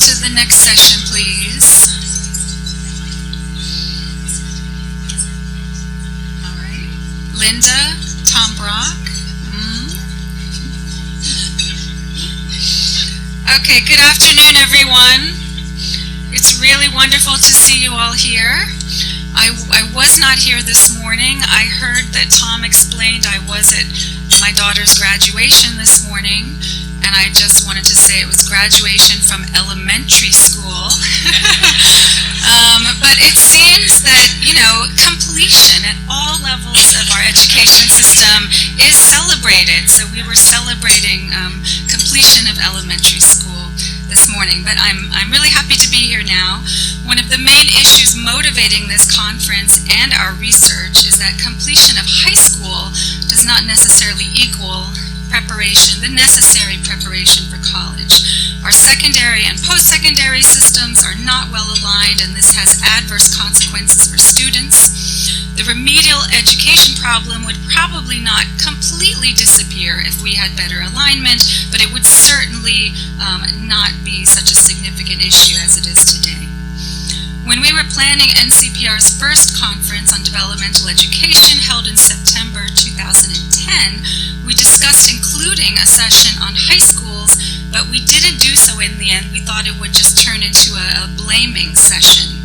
to the next session, please. All right. Linda, Tom Brock. Okay, good afternoon, everyone. It's really wonderful to see you all here. I was not here this morning. I heard that Tom explained I was at my daughter's graduation this morning, and I just wanted to say it was graduation from elementary school. But it seems that, completion at all levels of our education system is celebrated. So we were celebrating completion of elementary school this morning, but I'm really happy to be here now. One of the main issues motivating this conference and our research is that completion of high school does not necessarily equal preparation, the necessary preparation for college. Our secondary and post-secondary systems are not well aligned, and this has adverse consequences for students. The remedial education problem would probably not completely disappear if we had better alignment, but it would certainly not be such a significant issue as it is today. When we were planning NCPR's first conference on developmental education held in September 2010, we discussed including a session on high schools, but we didn't do so in the end. We thought it would just turn into a blaming session.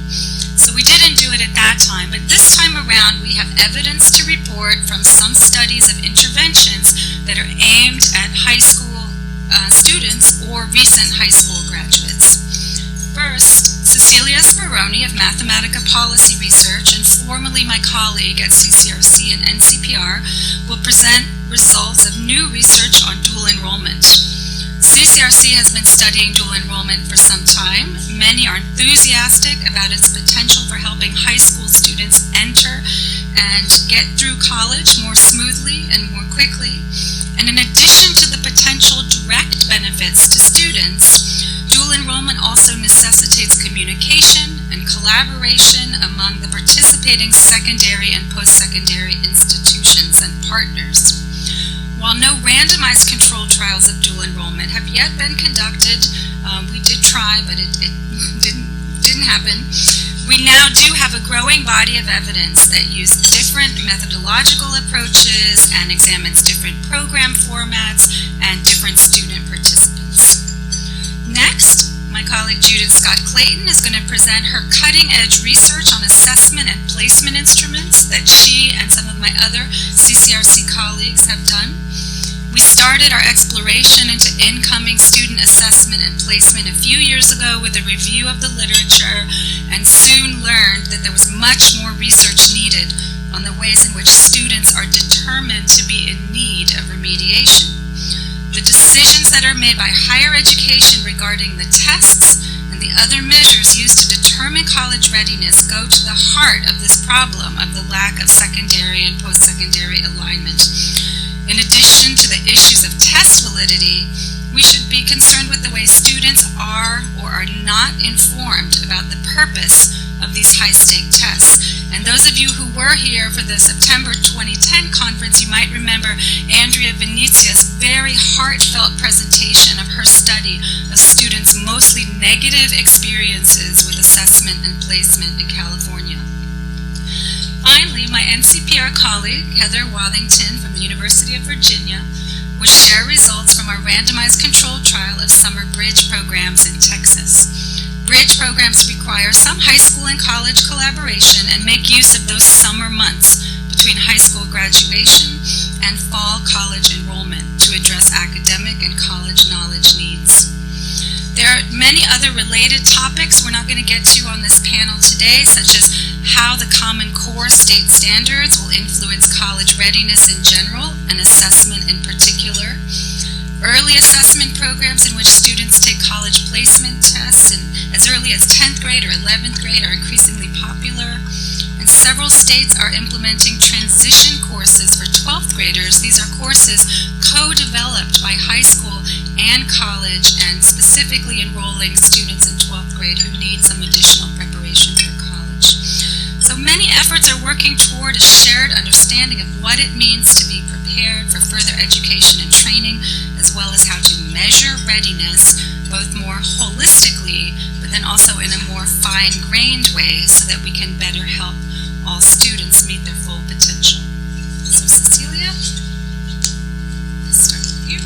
So we didn't do it at that time, but this time around we have evidence to report from some studies of interventions that are aimed at high school students or recent high school graduates. First, Cecilia Speroni of Mathematica Policy Research and formerly my colleague at CCRC and NCPR will present results of new research on dual enrollment. CCRC has been studying dual enrollment for some time. Many are enthusiastic about its potential for helping high school students enter and get through college more smoothly and more quickly. And in addition to the potential direct benefits to students, dual enrollment also necessitates communication and collaboration among the participating secondary and post-secondary institutions and partners. While no randomized controlled trials of dual enrollment have yet been conducted, we did try, but it didn't happen. We now do have a growing body of evidence that use different methodological approaches and examines different program formats and different student participants. Next, my colleague Judith Scott-Clayton is going to present her cutting-edge research on assessment and placement instruments that she and some of my other CCRC colleagues have done. We started our exploration into incoming student assessment and placement a few years ago with a review of the literature, and soon learned that there was much more research needed on the ways in which students are determined to be in need of remediation. The decisions that are made by higher education regarding the tests and the other measures used to determine college readiness go to the heart of this problem of the lack of secondary and post-secondary alignment. In addition to the issues of test validity, we should be concerned with the way students are or are not informed about the purpose of these high-stake tests. And those of you who were here for the September 2010 conference, you might remember Andrea Venezia's very heartfelt presentation of her study of students' mostly negative experiences with assessment and placement in California. Finally, my NCPR colleague, Heather Wathington from the University of Virginia, will share results from our randomized controlled trial of summer bridge programs in Texas. Bridge programs require some high school and college collaboration and make use of those summer months between high school graduation and fall college enrollment to address academic and college knowledge needs. There are many other related topics we're not going to get to on this panel today, such as how the Common Core state standards will influence college readiness in general and assessment in particular. Early assessment programs in which students take college placement tests and as early as 10th grade or 11th grade are increasingly popular. And several states are implementing transition courses for 12th graders. These are courses co-developed by high school and college and specifically enrolling students in 12th grade who need some additional preparation for college. So many efforts are working toward a shared understanding of what it means to be prepared for further education and training, as well as how to measure readiness both more holistically, but then also in a more fine-grained way so that we can better help all students meet their full potential. So Cecilia, let's start with you.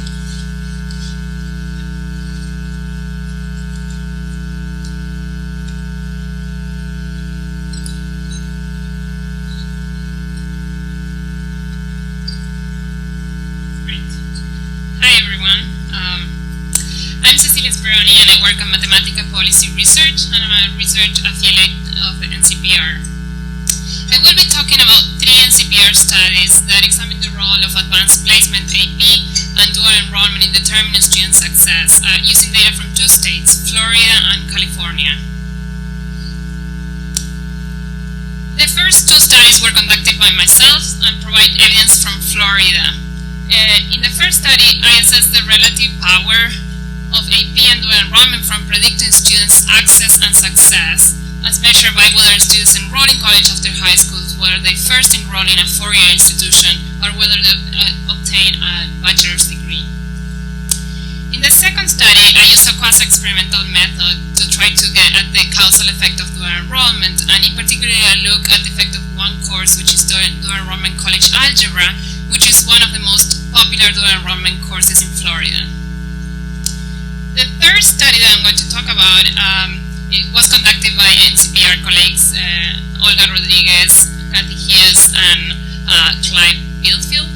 Hi everyone, I'm Cecilia Speroni and I work on mathematical policy research, and I'm a research affiliate of the NCPR. I will be talking about 3 NCPR studies that examine the role of advanced placement AP and dual enrollment in determining student success using data from 2 states, Florida and California. The first 2 studies were conducted by myself and provide evidence from Florida. In the first study, I assessed the relative power of AP and dual enrollment from predicting students' access and success, as measured by whether students enroll in college after high school, whether they first enroll in a 4-year institution, or whether they obtain a bachelor's degree. In the second study, I used a quasi-experimental method to try to get at the causal effect of dual enrollment, and in particular I look at the effect of one course, which is dual enrollment college algebra, which is one of the most popular dual enrollment courses in Florida. The third study that I'm going to talk about it was conducted by NCPR colleagues Olga Rodriguez, Kathy Hughes, and Clive Billfield.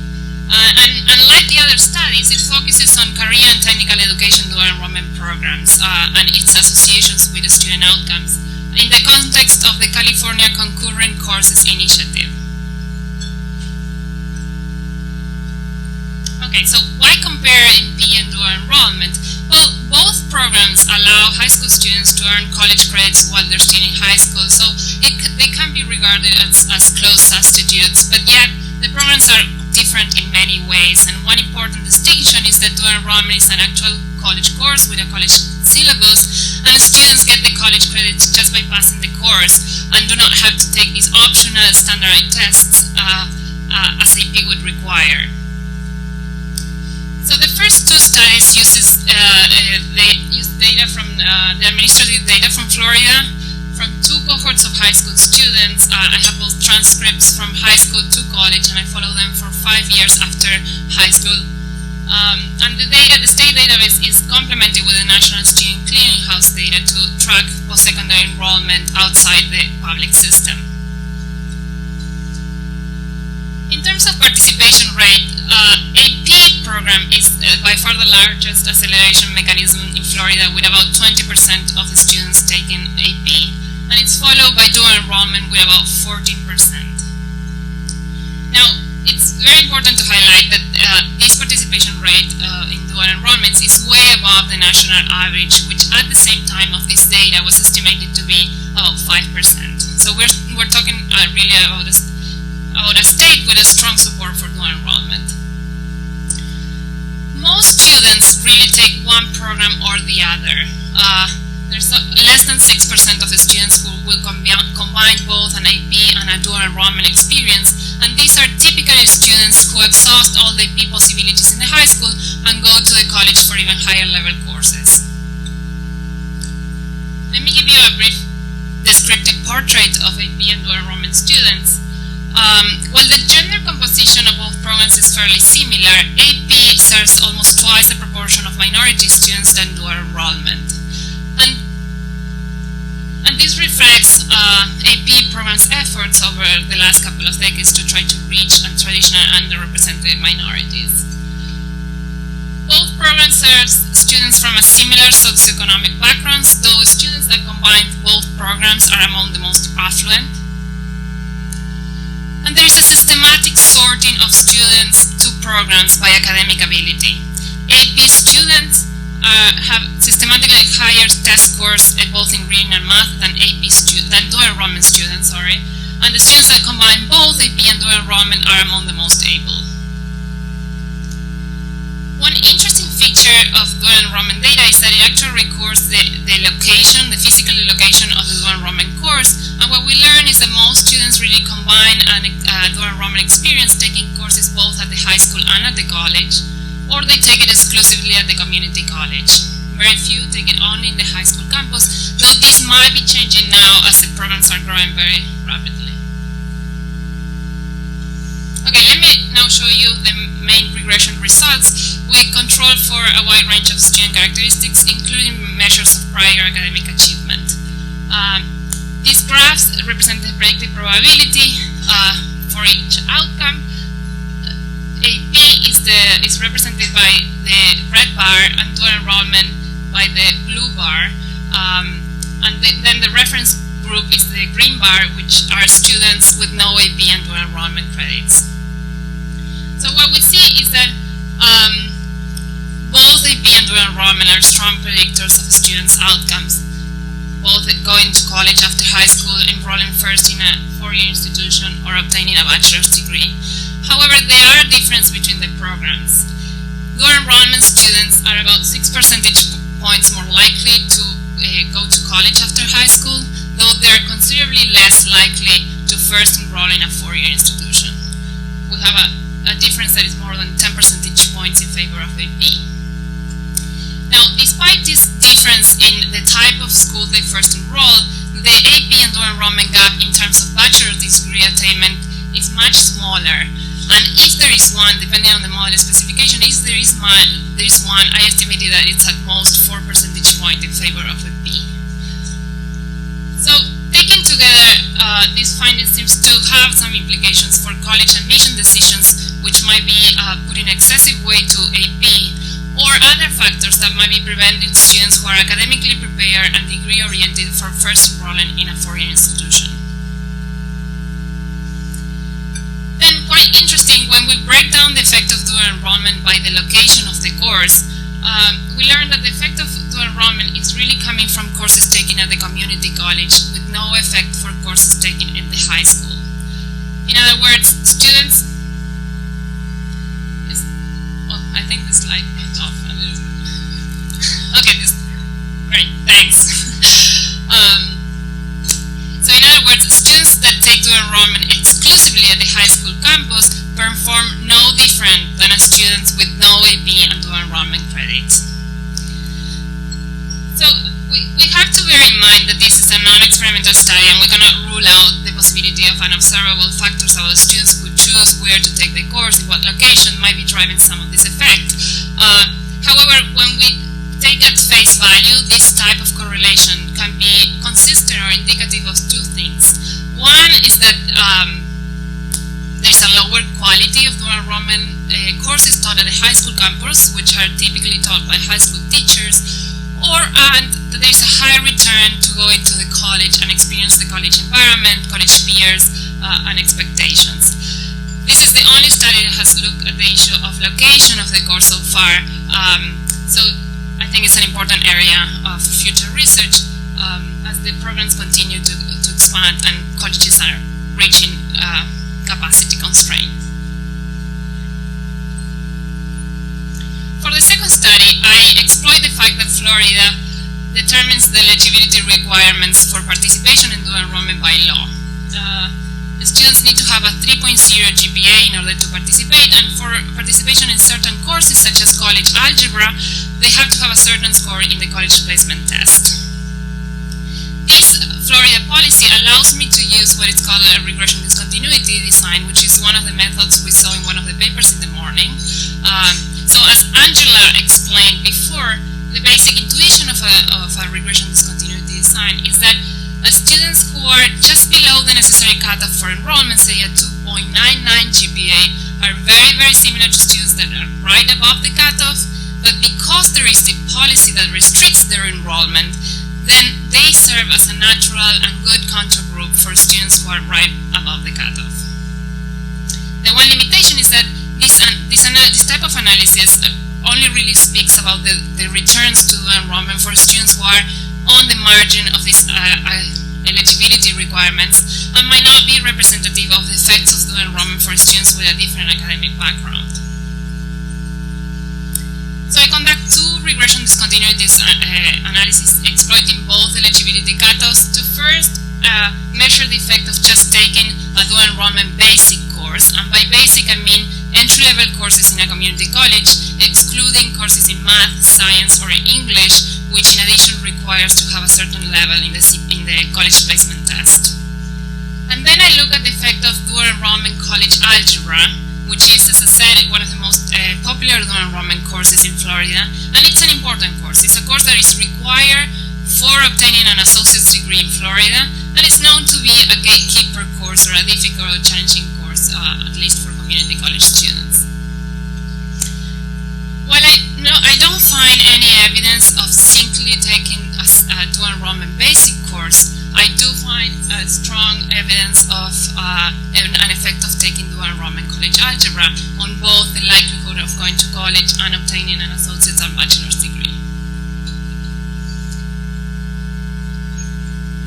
And unlike the other studies, it focuses on career and technical education dual enrollment programs and its associations with student outcomes in the context of the California Concurrent Courses Initiative. Okay, so why compare AP and dual enrollment? Well, both programs allow high school students to earn college credits while they're still in high school, so they can be regarded as close substitutes, but yet the programs are different in many ways, and one important distinction is that dual enrollment is an actual college course with a college syllabus, and students get the college credits just by passing the course and do not have to take these optional standardized tests as AP would require. So the first 2 studies they use data from the administrative data from Florida from 2 cohorts of high school students. I have both transcripts from high school to college, and I follow them for 5 years after high school. And the state database is complemented with the National Student Clearinghouse data to track post-secondary enrollment outside the public system. In terms of participation rate, AP program is by far the largest acceleration mechanism in Florida, with about 20% of the students taking AP, and it's followed by dual enrollment with about 14%. Now, it's very important to highlight that this participation rate in dual enrollments is way above the national average, which at the same time of this data was estimated to be about 5%. So we're talking really about a state with a strong support for dual enrollment. Most students really take one program or the other. There's less than 6% of the students who will combine both an AP and a dual enrollment experience, and these are typically students who exhaust all the AP possibilities in the high school and go to the college for even higher level courses. Let me give you a brief descriptive portrait of AP and dual enrollment students. While the gender composition of both programs is fairly similar, AP serves almost twice the proportion of minority students than dual enrollment. And this reflects AP programs' efforts over the last couple of decades to try to reach traditional underrepresented minorities. Both programs serve students from a similar socioeconomic backgrounds, though students that combine both programs are among the most affluent. And there is a systematic sorting of students to programs by academic ability. AP students have systematically higher test scores both in reading and math than dual enrollment students, and the students that combine both AP and dual enrollment are among the most able. One interesting feature of dual enrollment data is that it actually records the location, the physical location of the dual enrollment course, and what we learn is that most students really combine a dual enrollment experience taking courses both at the high school and at the college, or they take it exclusively at the community college. very few take it only in the high school campus, though this might be changing now as the programs are growing very rapidly. Okay, let me now show you the main regression results. We controlled for a wide range of student characteristics, including measures of prior academic achievement. These graphs represent the predicted probability for each outcome. AP is represented by the red bar and dual enrollment by the blue bar. Then the reference group is the green bar, which are students with no AP and dual enrollment credits. So what we see is that both AP and dual enrollment are strong predictors of students' outcomes, both going to college after high school, enrolling first in a four-year institution, or obtaining a bachelor's degree. However, there are differences between the programs. Dual enrollment students are about 6 percentage points more likely to go to college after high school, though they are considerably less likely to first enroll in a four-year institution. We have a difference that is more than 10 percentage points in favor of AP. Now, despite this difference in the type of school they first enroll, the AP and dual enrollment gap in terms of bachelor's degree attainment is much smaller. And if there is one, depending on the model specification, if there is one, I estimated that it's at most 4 percentage points in favor of AP. So, taken together, these findings seems to have some implications for college admission decisions, which might be putting excessive weight to AP, or other factors that might be preventing students who are academically prepared and degree-oriented for first enrolling in a foreign institution. Then, quite interesting, when we break down the effect of dual enrollment by the location of the course, we learned that the effect of dual enrollment is really coming from courses taken at the community college, with no effect for courses taken in the high school. In other words, students... I think the slide went off a little bit. Okay, great, thanks. So in other words, students that take dual enrollment exclusively at the high school campus perform no different than students with no AP and dual enrollment credits. So we have to bear in mind that this is a non-experimental study, and we cannot rule out the possibility of unobservable factors about students who choose where to take the course, in what location, might be driving some of this effect. However, when we take at face value, this type of correlation can be consistent or indicative of two things. One is that there's a lower quality of dual enrollment courses taught at the high school campus, which are typically taught by high school teachers, and that there's a higher return to go into the college and experience the college environment, college peers, and expectations. This is the only study that has looked at the issue of location of the course so far, so I think it's an important area of future research as the programs continue to expand and colleges are reaching capacity constraints. For the second study, I explored the fact that Florida determines the eligibility requirements for participation in dual enrollment by law. The students need to have a 3.0 GPA in order to participate, and for participation in certain courses such as college algebra, they have to have a certain score in the college placement test. This Florida policy allows me to use what is called a regression discontinuity design, which is one of the methods we saw in one of the papers in the morning. So as Angela explained before, the basic intuition of a regression discontinuity design is that students who are just below the necessary cutoff for enrollment, say a 2.99 GPA, are very, very similar to students that are right above the cutoff, but because there is the policy that restricts their enrollment, then they serve as a natural and good control group for students who are right above the cutoff. The one limitation is that this type of analysis only really speaks about the returns to enrollment for students who are on the margin of these eligibility requirements and might not be representative of the effects of the enrollment for students with a different academic background. So I conduct two regression discontinuity analyses exploiting both eligibility cutoffs to first measure the effect of just taking a dual enrollment basic course, and by basic I mean entry-level courses in a community college, excluding courses in math, science, or English, which in addition requires to have a certain level in the college placement test. And then I look at the effect of dual enrollment college algebra, which is, as I said, one of the most popular dual enrollment courses in Florida, and it's an important course. It's a course that is required for obtaining an associate's degree in Florida, and it's known to be a gatekeeper course or a difficult or challenging course, at least for community college students. While I don't find any evidence of simply taking a dual enrollment basic course, I do find strong evidence of an effect of taking dual enrollment college algebra on both the likelihood of going to college and obtaining an associate's or bachelor's degree.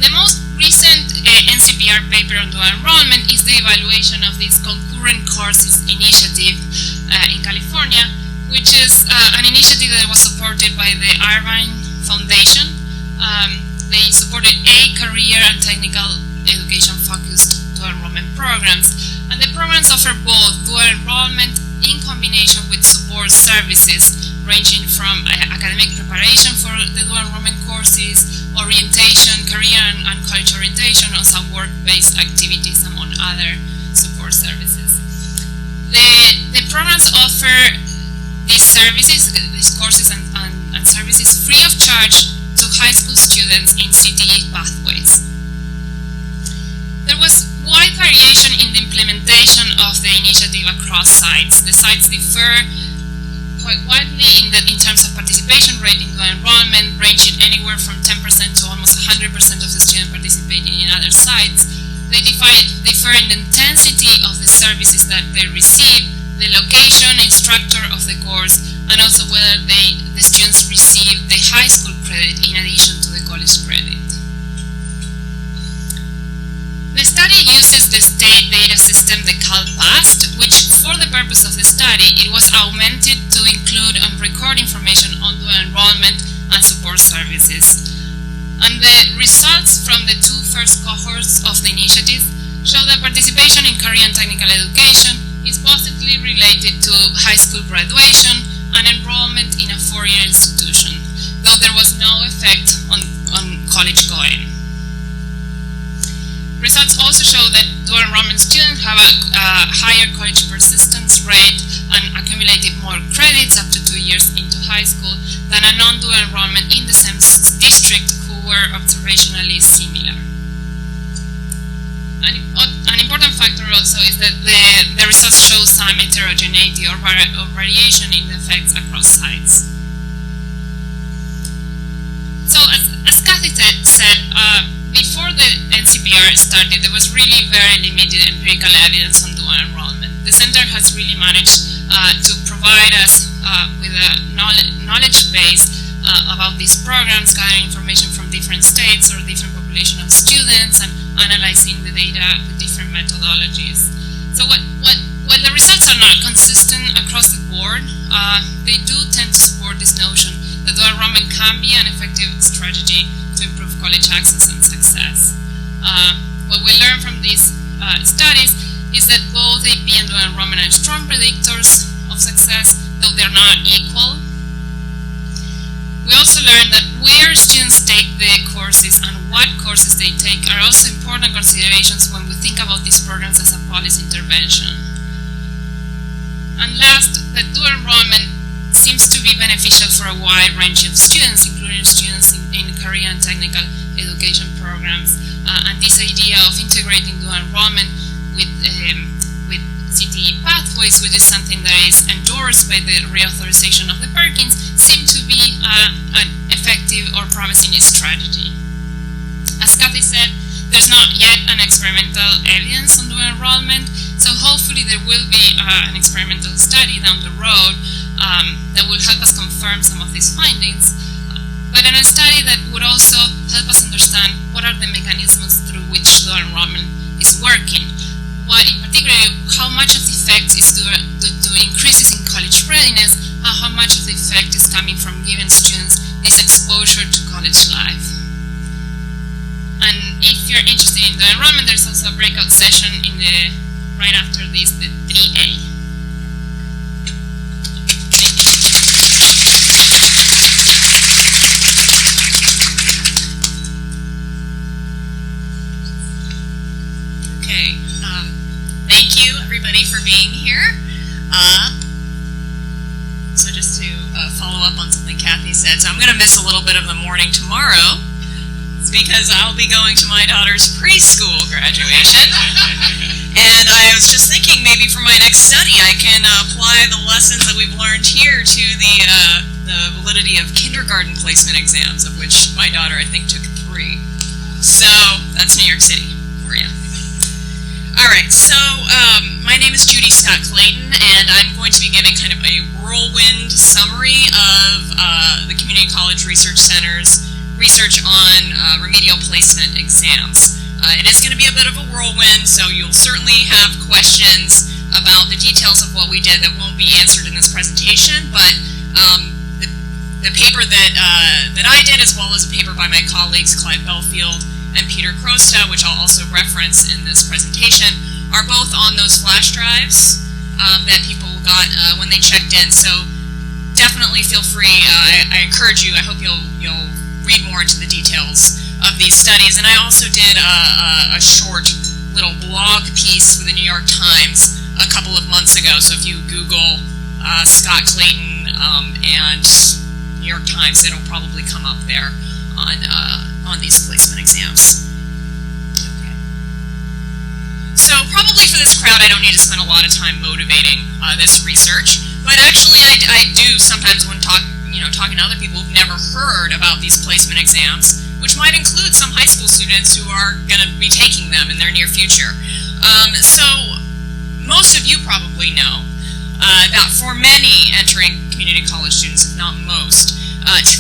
The most recent NCPR paper on dual enrollment is the evaluation of this concurrent courses initiative in California, which is an initiative that was supported by the Irvine Foundation. They supported 8 career and technical education-focused dual enrollment programs, and the programs offer both dual enrollment in combination with support services, ranging from academic preparation for the dual enrollment courses, orientation, career and college orientation, and some work-based activities, among other support services. The programs offer these services, these courses and services free of charge to high school students in CTE pathways. There was wide variation in the implementation of the initiative across sites. The sites differ quite widely in terms of participation rate in dual enrollment, ranging anywhere from 10% to almost 100% of the students participating in other sites. They differ in the intensity of the services that they receive, the location, instructor of the course, and also whether the students receive the high school credit in addition to the college credit. The study uses the state data system, the CalPAST, which for the purpose of the study, it was augmented to include and record information on dual enrollment and support services. And the results from the 2 first cohorts of the initiative show that participation in career and technical education is positively related to high school graduation and enrollment in a 4-year institution, though there was no effect on college going. Results also show that dual enrollment students have a higher college persistence rate and accumulated more credits up to 2 years into high school than a non-dual enrollment in the same district who were observationally similar. An important factor also is that the results show some heterogeneity or variation in the effects across sites. So as Kathy said, before the NCPR started, there was really very limited empirical evidence on dual enrollment. The center has really managed to provide us with a knowledge base about these programs, gathering information from different states or different population of students, and analyzing the data with different methodologies. So while the results are not consistent across the board, they do tend to support this notion that dual enrollment can be an effective strategy to improve college access and success. What we learn from these studies is that both AP and dual enrollment are strong predictors of success, though they're not equal. We also learned that where students take the courses and what courses they take are also important considerations when we think about these programs as a policy intervention. And last, that dual enrollment seems to be beneficial for a wide range of students, including students in career and technical education programs. And this idea of integrating dual enrollment with CTE pathways, which is something that is endorsed by the reauthorization of the Perkins, seem to be an effective or promising strategy. As Kathy said, there's not yet an experimental evidence on dual enrollment, so hopefully there will be an experimental study down the road that will help us confirm some of these findings, but in a study that would also help us understand what are the mechanisms through which dual enrollment is working. What in particular, how much of the effect is due to increases in college readiness, and how much of the effect is coming from giving students this exposure to college life. And if you're interested in dual enrollment, there's also a breakout session right after this, the 3A. So just to follow up on something Kathy said, so I'm going to miss a little bit of the morning tomorrow. It's because I'll be going to my daughter's preschool graduation. And I was just thinking maybe for my next study I can apply the lessons that we've learned here to the validity of kindergarten placement exams, of which my daughter I think took 3. So that's New York City for you. Alright, so my name is Judith Scott-Clayton, and I'm going to be giving kind of a whirlwind summary of the Community College Research Center's research on remedial placement exams. It is going to be a bit of a whirlwind, so you'll certainly have questions about the details of what we did that won't be answered in this presentation, but the paper that I did, as well as a paper by my colleagues Clive Belfield and Peter Krosta, which I'll also reference in this presentation, are both on those flash drives that people got when they checked in. So definitely feel free. I encourage you. I hope you'll read more into the details of these studies. And I also did a short little blog piece with the New York Times a couple of months ago. So if you Google Scott-Clayton and New York Times, it'll probably come up there on these placement exams. Okay. So probably for this crowd, I don't need to spend a lot of time motivating this research, but actually I do sometimes when talking to other people who've never heard about these placement exams, which might include some high school students who are going to be taking them in their near future. So most of you probably know that for many entering community college students, if not most,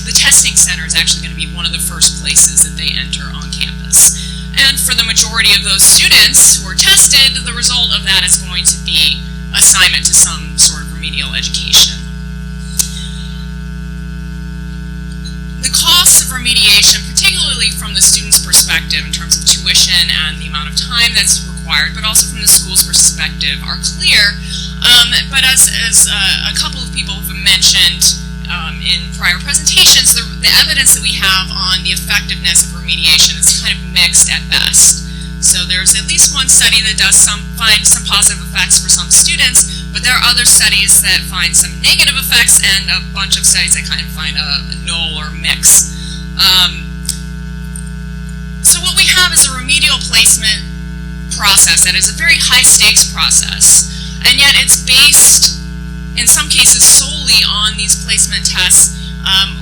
the testing center is actually going to be one of the first places that they enter on campus. And for the majority of those students who are tested, the result of that is going to be assignment to some sort of remedial education. The costs of remediation, particularly from the student's perspective in terms of tuition and the amount of time that's required, but also from the school's perspective, are clear. But as a couple of people have mentioned in prior presentations, the evidence that we have on the effectiveness of remediation is kind of mixed at best. So there's at least one study that does find some positive effects for some students, but there are other studies that find some negative effects and a bunch of studies that kind of find a null or mix. So what we have is a remedial placement process that is a very high stakes process, and yet it's based in some cases solely on these placement tests,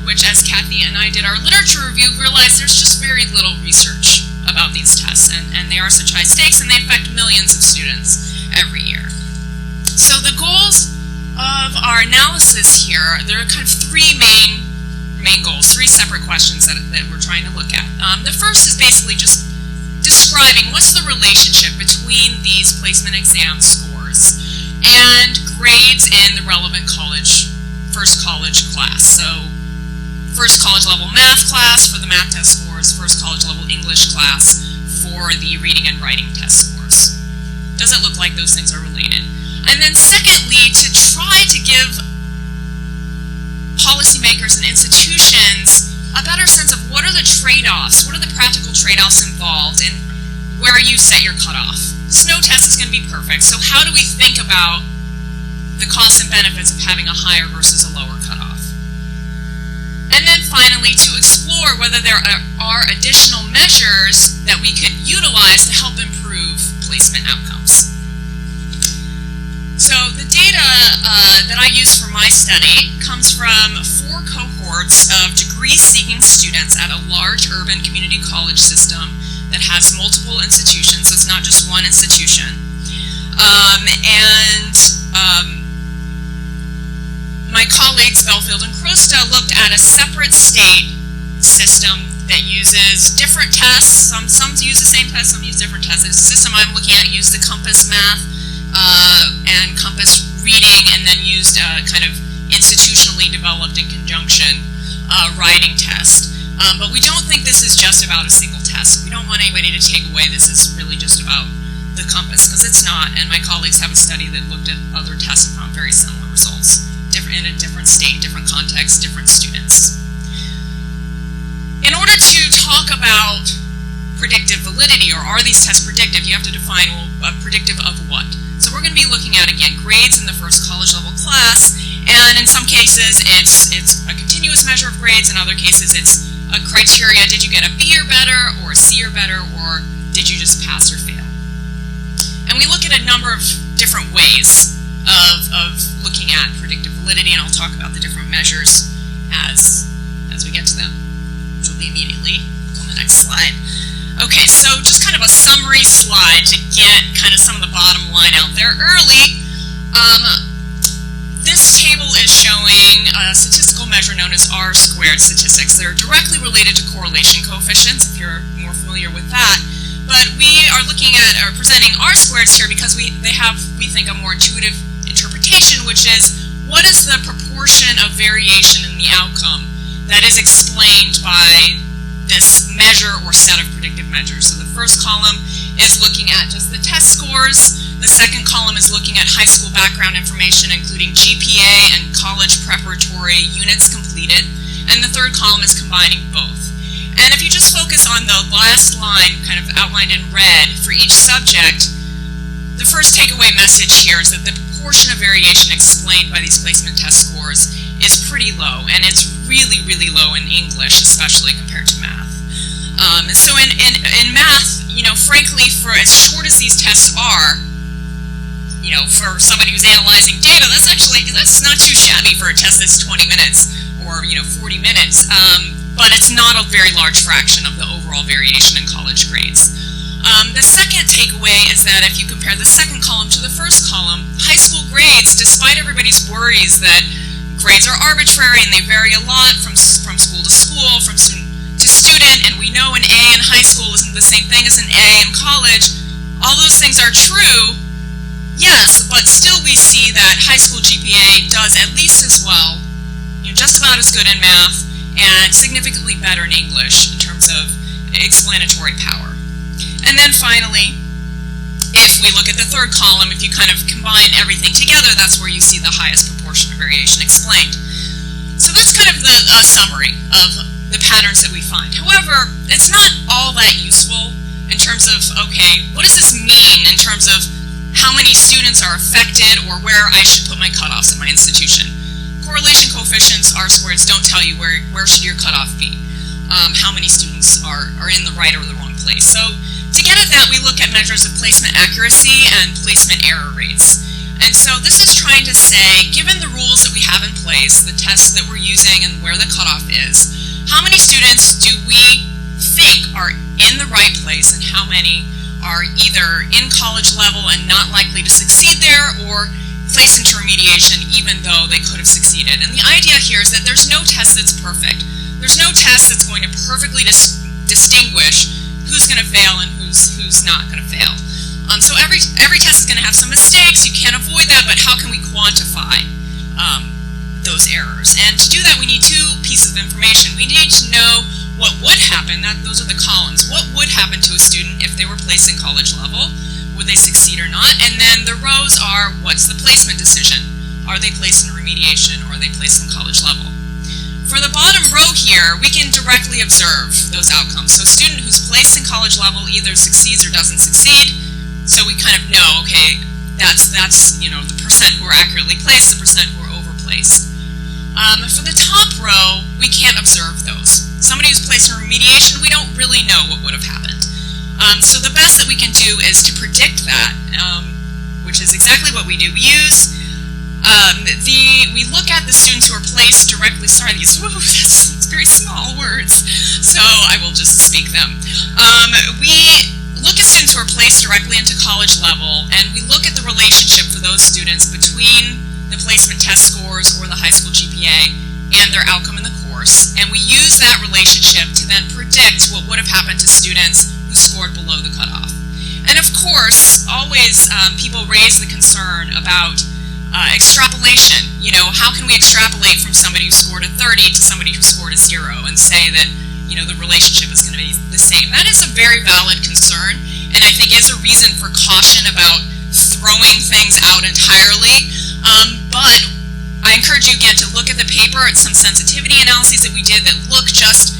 which, as Kathy and I did our literature review, realized there's just very little research about these tests, and they are such high stakes, and they affect millions of students every year. So the goals of our analysis here, there are kind of 3 main goals, 3 separate questions that we're trying to look at. The first is basically just describing what's the relationship between these placement exam scores and grades in the relevant first college class. So first college level math class for the math test scores, first college level English class for the reading and writing test scores. Does it look like those things are related? And then secondly, to try to give policymakers and institutions a better sense of what are the trade-offs, what are the practical trade-offs involved in where you set your cutoff. No test is going to be perfect, so how do we think about the costs and benefits of having a higher versus a lower cutoff? And then finally, to explore whether there are additional measures that we could utilize to help improve placement outcomes. So the data that I used for my study comes from 4 cohorts of degree-seeking students at a large urban community college system that has multiple institutions, so it's not just one institution. My colleagues Belfield and Krosta looked at a separate state system that uses different tests. Some use the same test, some use different tests. The system I'm looking at used the Compass Math and Compass Reading, and then used kind of institutionally developed in conjunction writing test. But we don't think this is just about a single test, so we don't want anybody to take away this is really just about the Compass, because it's not, and my colleagues have a study that looked at other tests and found very similar results, in a different state, different context, different students. In order to talk about predictive validity, or are these tests predictive, you have to define, well, predictive of what? So we're going to be looking at, again, grades in the first college level class, and in some cases it's a continuous measure of grades, in other cases it's a criteria: did you get a B or better, or a C or better, or did you just pass or fail? And we look at a number of different ways of looking at predictive validity, and I'll talk about the different measures as we get to them, which will be immediately on the next slide. Okay, so just kind of a summary slide to get kind of some of the bottom line out there early. This table is showing a statistical measure known as R-squared statistics. They're directly related to correlation coefficients, if you're more familiar with that. But we are looking at, or presenting R-squareds here because they have, we think, a more intuitive interpretation, which is what is the proportion of variation in the outcome that is explained by this measure or set of predictive measures. So the first column is looking at just the test scores. The second column is looking at high school background information, including GPA and college preparatory units completed. And the third column is combining both. And if you just focus on the last line, kind of outlined in red, for each subject, the first takeaway message here is that the proportion of variation explained by these placement test scores is pretty low, and it's really, really low in English, especially compared to math. And so in math, frankly, for as short as these tests are, for somebody who's analyzing data, that's not too shabby for a test that's 20 minutes or 40 minutes. But it's not a very large fraction of the overall variation in college grades. The second takeaway is that if you compare the second column to the first column, high school grades, despite everybody's worries that grades are arbitrary and they vary a lot from school to school, from student to student, and we know an A in high school isn't the same thing as an A in college, all those things are true, yes, but still we see that high school GPA does at least as well, just about as good in math, and significantly better in English in terms of explanatory power. And then finally, if we look at the third column, if you kind of combine everything together, that's where you see the highest proportion of variation explained. So that's kind of the summary of the patterns that we find. However, it's not all that useful in terms of, okay, what does this mean in terms of how many students are affected or where I should put my cutoffs at my institution? Correlation coefficients, R-squareds, don't tell you where should your cutoff be, how many students are in the right or the wrong place. So to get at that, we look at measures of placement accuracy and placement error rates. And so this is trying to say, given the rules that we have in place, the tests that we're using and where the cutoff is, how many students do we think are in the right place and how many are either in college level and not likely to succeed there, or placed into remediation even though they could have succeeded. And the idea here is that there's no test that's perfect. There's no test that's going to perfectly distinguish who's going to fail and who's not going to fail. So every test is going to have some mistakes. You can't avoid that, but how can we quantify those errors? And to do that, we need two pieces of information. We need to know what would happen. Those are the columns. What would happen to a student if they were placed in college level? Would they succeed or not? And then the rows are, what's the placement decision? Are they placed in remediation or are they placed in college level? For the bottom row here, we can directly observe those outcomes. So a student who's placed in college level either succeeds or doesn't succeed. So we kind of know, okay, that's the percent who are accurately placed, the percent who are overplaced. For the top row, we can't observe those. Somebody who's placed in remediation, we don't really know what would have happened. So the best that we can do is to predict that, which is exactly what we do. We look at the students who are placed directly, that's very small words, so I will just speak them. We look at students who are placed directly into college level, and we look at the relationship for those students between the placement test scores or the high school GPA and their outcome in the course, and we use that relationship to then predict what would have happened to students who scored below the cutoff. And of course, always people raise the concern about extrapolation. How can we extrapolate from somebody who scored a 30 to somebody who scored a 0 and say that, the relationship is going to be the same? That is a very valid concern, and I think is a reason for caution about throwing things out entirely. But I encourage you again to look at the paper at some sensitivity analyses that we did that look just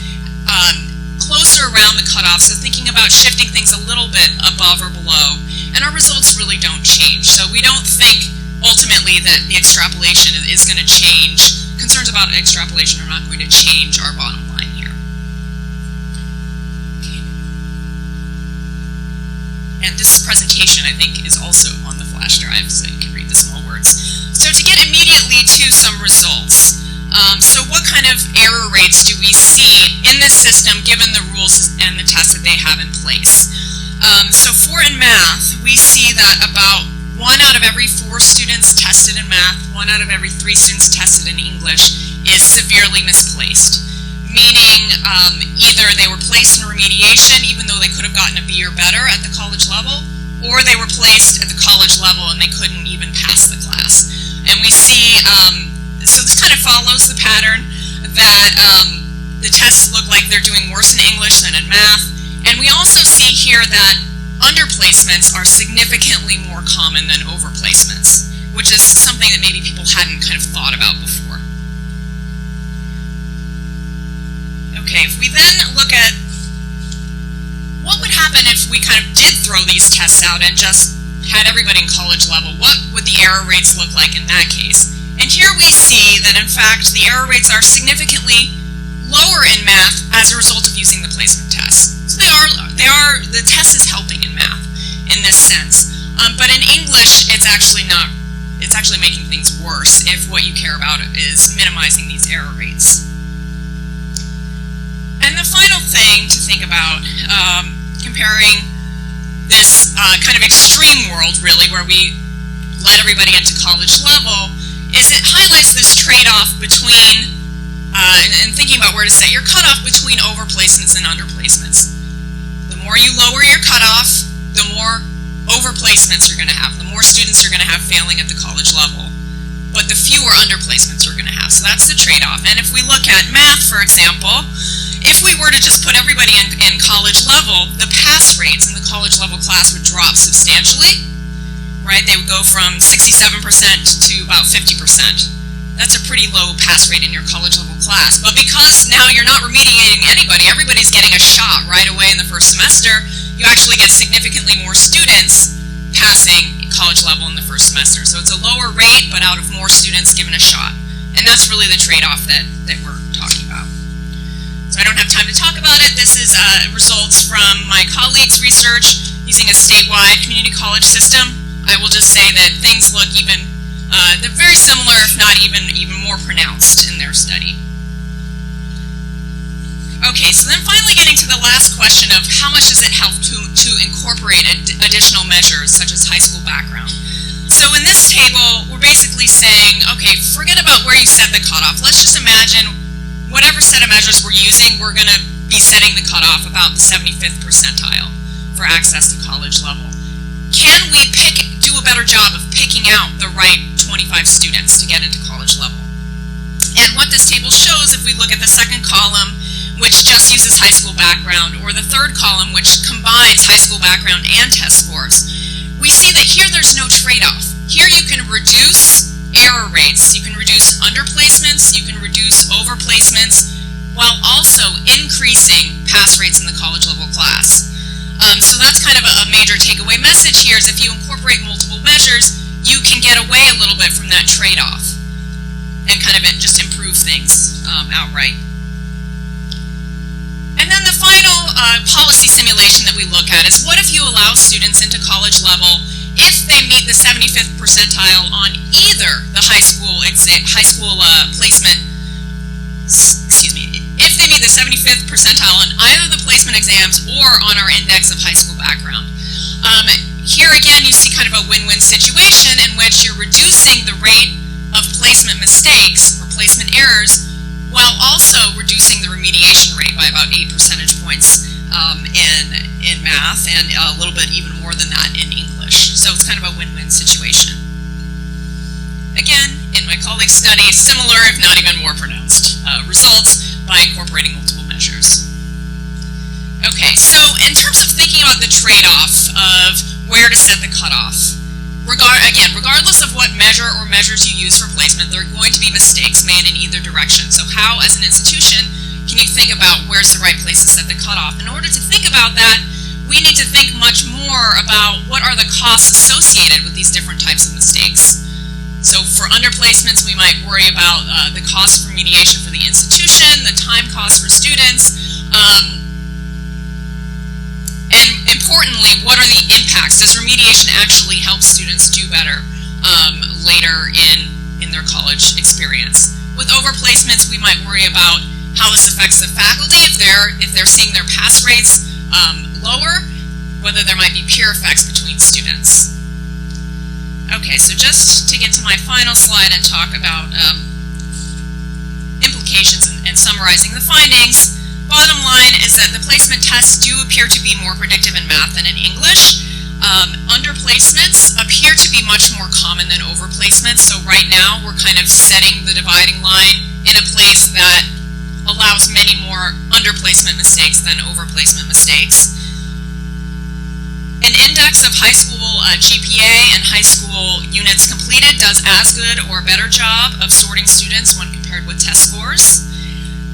closer around the cutoff, so thinking about shifting things a little bit above or below. and our results really don't change. So we don't think ultimately that the extrapolation is going to change. Concerns about extrapolation are not going to change our bottom line here. Okay. And this presentation, I think, is also on the flash drive, so you can read the small words. So to get immediately to some results, so what kind of error rates do we see in this system given the rules and the tests that they have in place? So for in math, we see that about 1 out of every 4 students tested in math, 1 out of every 3 students tested in English is severely misplaced. Meaning either they were placed in remediation even though they could have gotten a B or better at the college level, or they were placed at the college level and they couldn't even pass the class. And we see, so this kind of follows the pattern that the tests look like they're doing worse in English than in math. And we also see here that underplacements are significantly more common than overplacements, which is something that maybe people hadn't kind of thought about before. Okay, if we then look at what would happen if we kind of did throw these tests out and just had everybody in college level, what would the error rates look like in that case? And here we see that in fact the error rates are significantly lower in math as a result of using the placement test. So the test is helping in math in this sense. But in English, it's actually making things worse if what you care about is minimizing these error rates. And the final thing to think about, comparing this kind of extreme world, really, where we let everybody into college level, is it highlights this trade-off between, and thinking about where to set your cutoff between overplacements and underplacements. The more you lower your cutoff, the more overplacements you're going to have, the more students you're going to have failing at the college level, but the fewer underplacements you're going to have. So that's the trade-off. And if we look at math, for example, if we were to just put everybody in college level, the pass rates in the college level class would drop substantially, right? They would go from 67% to about 50%. That's a pretty low pass rate in your college level class. But because now you're not remediating anybody, everybody's getting a shot right away in the first semester, you actually get significantly more students passing college level in the first semester. So it's a lower rate, but out of more students given a shot. And that's really the trade-off that we're talking about. So I don't have time to talk about it. This is results from my colleagues' research using a statewide community college system. I will just say that things look they're very similar, if not even more pronounced in their study. Okay, so then finally getting to the last question of how much does it help to incorporate additional measures such as high school background. So in this table, we're basically saying, okay, forget about where you set the cutoff. Let's just imagine whatever set of measures we're using, we're going to be setting the cutoff about the 75th percentile for access to college level. Can we do a better job of picking out the right 25 students to get into college level? And what this table shows, if we look at the second column, which just uses high school background, or the third column, which combines high school background and test scores, we see that here there's no trade-off. Here you can reduce error rates, you can reduce underplacements, you can reduce overplacements, while also increasing pass rates in the college level class. So that's kind of a major takeaway message here, is if you incorporate multiple measures, you can get away a little bit from that trade-off and kind of just improve things outright. And then the final policy simulation that we look at is, what if you allow students into college level if they meet the 75th percentile on either the high school placement, if they meet the 75th percentile on either the placement exams or on our index of high school background. Here again, you see kind of a win-win situation in which you're reducing the rate of placement mistakes or placement errors while also reducing the remediation rate by about 8 percentage points in math, and a little bit even more than that in English. So it's kind of a win-win situation. Again, in my colleague's study, similar, if not even more pronounced, results by incorporating multiple measures. Okay, so in terms of thinking about the trade-off of where to set the cutoff, regardless of what measure or measures you use for placement, there are going to be mistakes made in either direction. So how, as an institution, can you think about where's the right place to set the cutoff? In order to think about that, we need to think much more about what are the costs associated with these different types of mistakes. So for underplacements, we might worry about the cost of remediation for the institution, the time cost for students, and importantly, what are the impacts? Does remediation actually help students do better later in their college experience? With overplacements, we might worry about how this affects the faculty if they're seeing their pass rates lower, whether there might be peer effects between students. Okay, so just to get to my final slide and talk about implications and summarizing the findings, bottom line is that the placement tests do appear to be more predictive in math than in English. Underplacements appear to be much more common than overplacements, so right now we're kind of setting the dividing line in a place that allows many more underplacement mistakes than overplacement mistakes. An index of high school GPA and high school units completed does as good or better job of sorting students when compared with test scores.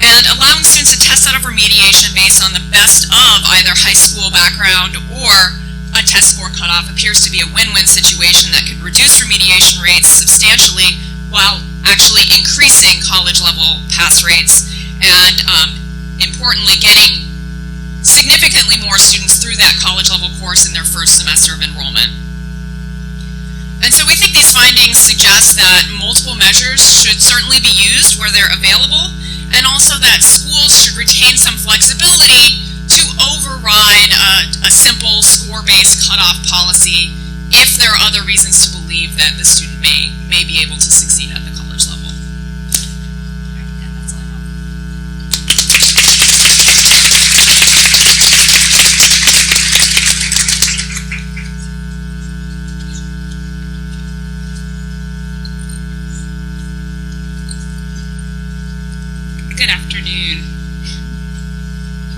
And allowing students to test out of remediation based on the best of either high school background or a test score cutoff appears to be a win-win situation that could reduce remediation rates substantially while actually increasing college level pass rates and importantly getting significantly more students through that college level course in their first semester of enrollment. And so we think these findings suggest that multiple measures should certainly be used where they're available, and also that schools should retain some flexibility to override a simple score-based cutoff policy if there are other reasons to believe that the student may be able to succeed at the college level. And that's all I have. Good afternoon.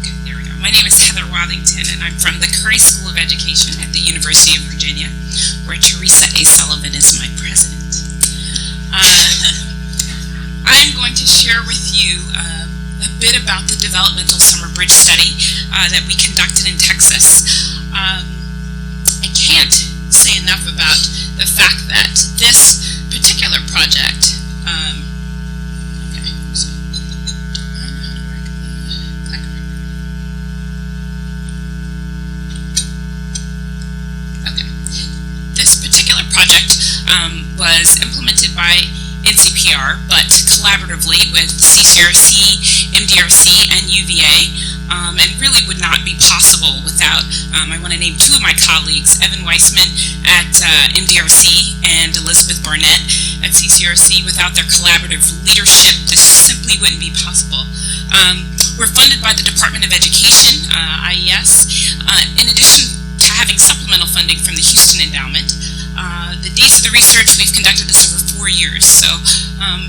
Okay, there we go. My name is Wathington, and I'm from the Curry School of Education at the University of Virginia, where Teresa A. Sullivan is my president. I'm going to share with you a bit about the developmental summer bridge study that we conducted in Texas. I can't say enough about the fact that this particular project was implemented by NCPR, but collaboratively with CCRC, MDRC, and UVA, and really would not be possible without, I want to name two of my colleagues, Evan Weissman at MDRC and Elizabeth Barnett at CCRC. Without their collaborative leadership, this simply wouldn't be possible. We're funded by the Department of Education, IES, in addition to having supplemental funding from the Houston Endowment. The dates of the research, we've conducted this over 4 years, so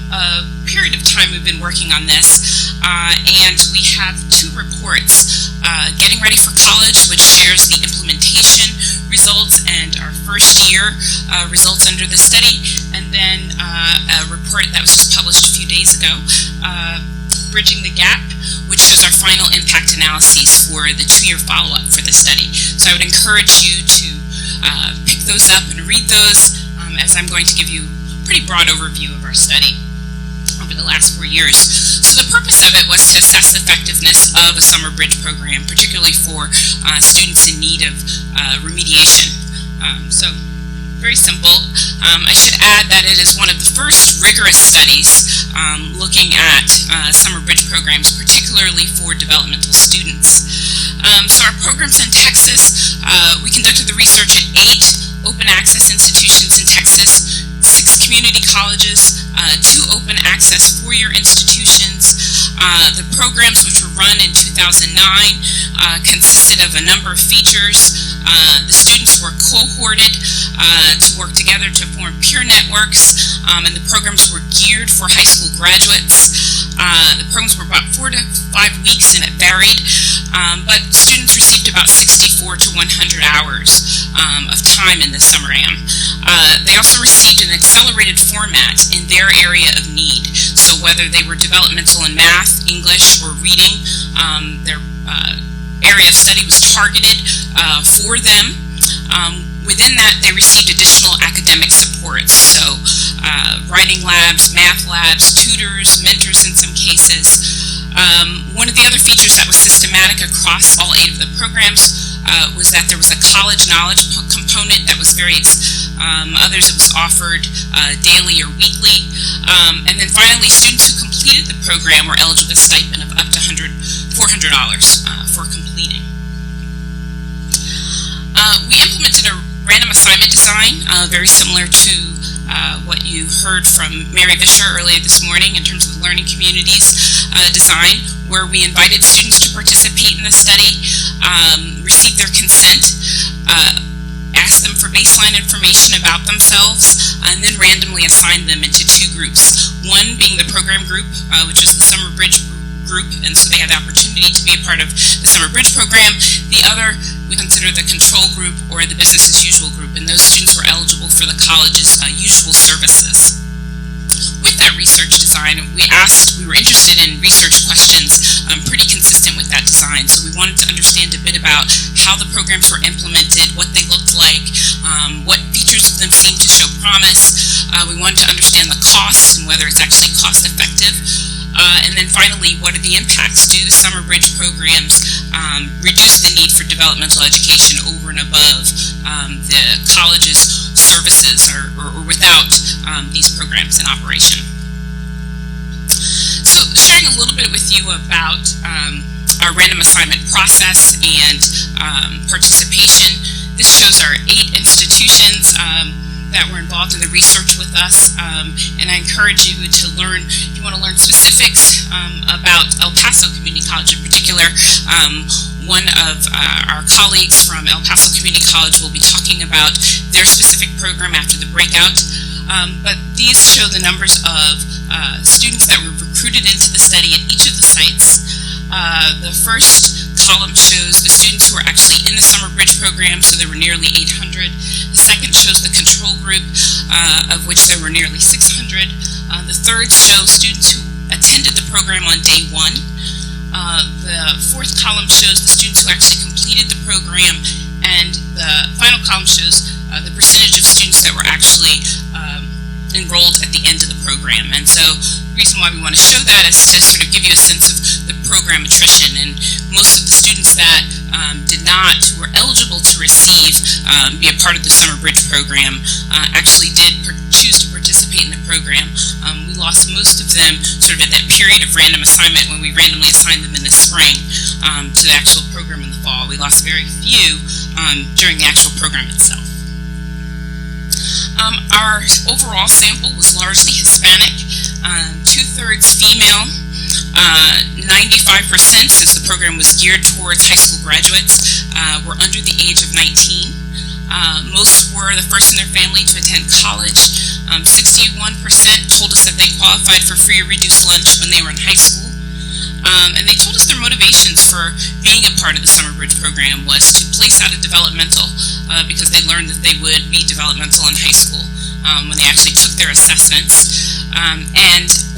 a period of time we've been working on this, and we have 2 reports, Getting Ready for College, which shares the implementation results and our first year results under the study, and then a report that was just published a few days ago, Bridging the Gap, which shows our final impact analyses for the 2-year follow-up for the study. So I would encourage you to pick those up and read those, as I'm going to give you a pretty broad overview of our study over the last 4 years. So the purpose of it was to assess the effectiveness of a summer bridge program, particularly for students in need of remediation. So very simple. I should add that it is one of the first rigorous studies looking at summer bridge programs, particularly for developmental students. So our programs in Texas, we conducted the research at 8 open access institutions in Texas, 6 community colleges, 2 open access 4-year institutions. The programs, which were run in 2009, consisted of a number of features. The students were cohorted to work together to form peer networks, and the programs were geared for high school graduates. The programs were about 4 to 5 weeks, and it varied, but students received about 64 to 100 hours of time in the summer AM. They also received an accelerated format in their area of need, so whether they were developmental in math, English, or reading, their area of study was targeted for them. Within that, they received additional academic supports, so writing labs, math labs, tutors, mentors in some cases. One of the other features that was systematic across all 8 of the programs was that there was a college knowledge component that was others it was offered daily or weekly. And then finally, students who completed the program were eligible with a stipend of up to $400 for completing. We implemented a random assignment design, very similar to what you heard from Mary Vischer earlier this morning in terms of the learning communities design, where we invited students to participate in the study, receive their consent, ask them for baseline information about themselves, and then randomly assign them into 2 groups. One being the program group, which was the Summer Bridge group, and so they had the opportunity to be a part of the Summer Bridge program. The other we consider the control group or the business as usual group, and those students were eligible for the college's usual services. With that research design, we were interested in research questions pretty consistent with that design, so we wanted to understand a bit about how the programs were implemented, what they looked like, what features of them seemed to show promise. We wanted to understand the costs and whether it's actually cost effective. And then finally, what are the impacts? Do the Summer Bridge programs reduce the need for developmental education over and above the college's services or without these programs in operation? So sharing a little bit with you about our random assignment process and participation. This shows our 8 institutions that were involved in the research with us, and I encourage you to learn, if you want to learn specifics about El Paso Community College in particular. One of our colleagues from El Paso Community College will be talking about their specific program after the breakout, but these show the numbers of students that were recruited into the study at each of the sites. The first column shows the students who were actually in the Summer Bridge program, so there were nearly 800. The second shows the control group, of which there were nearly 600. The third shows students who attended the program on day 1. The fourth column shows the students who actually completed the program, and the final column shows the percentage of students that were actually enrolled at the end of the program. And so the reason why we want to show that is to sort of give you a sense of the program attrition. And most of the students that who were eligible to receive, be a part of the Summer Bridge program, actually did choose to participate in the program. We lost most of them sort of at that period of random assignment when we randomly assigned them in the spring to the actual program in the fall. We lost very few during the actual program itself. Our overall sample was largely Hispanic, 2/3 female, 95%, since the program was geared towards high school graduates, were under the age of 19. Most were the first in their family to attend college. 61% told us that they qualified for free or reduced lunch when they were in high school. And they told us their motivations for being a part of the Summer Bridge program was to place out a developmental because they learned that they would be developmental in high school when they actually took their assessments,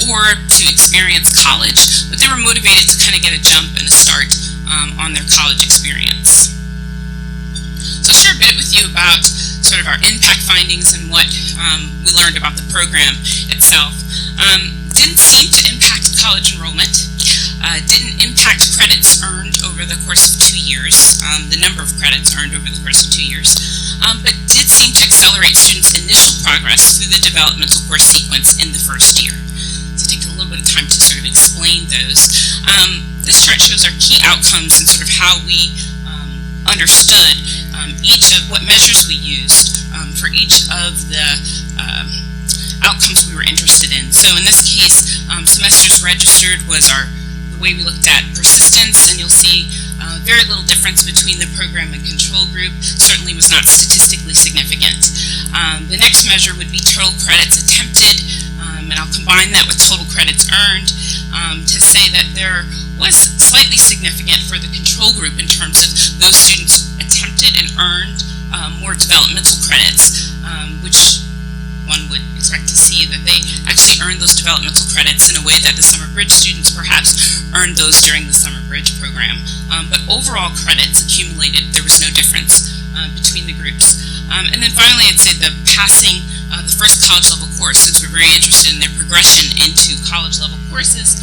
or to experience college, but they were motivated to kind of get a jump and a start on their college experience. So I'll share a bit with you about sort of our impact findings and what we learned about the program itself. Didn't seem to impact college enrollment. Didn't impact credits earned over the course of 2 years, the number of credits earned over the course of 2 years, but did seem to accelerate students' initial progress through the developmental course sequence in the first year. So take a little bit of time to sort of explain those. This chart shows our key outcomes and sort of how we understood each of what measures we used for each of the outcomes we were interested in. So in this case, semesters registered was the way we looked at persistence, and you'll see very little difference between the program and control group. Certainly was not statistically significant. The next measure would be total credits attempted, and I'll combine that with total credits earned to say that there was slightly significant for the control group in terms of those students attempted and earned more developmental credits, which one would expect to see that they actually earn those developmental credits in a way that the summer bridge students perhaps earned those during the summer bridge program. But overall credits accumulated, there was no difference between the groups. And then finally, I'd say the passing the first college level course, since we're very interested in their progression into college level courses.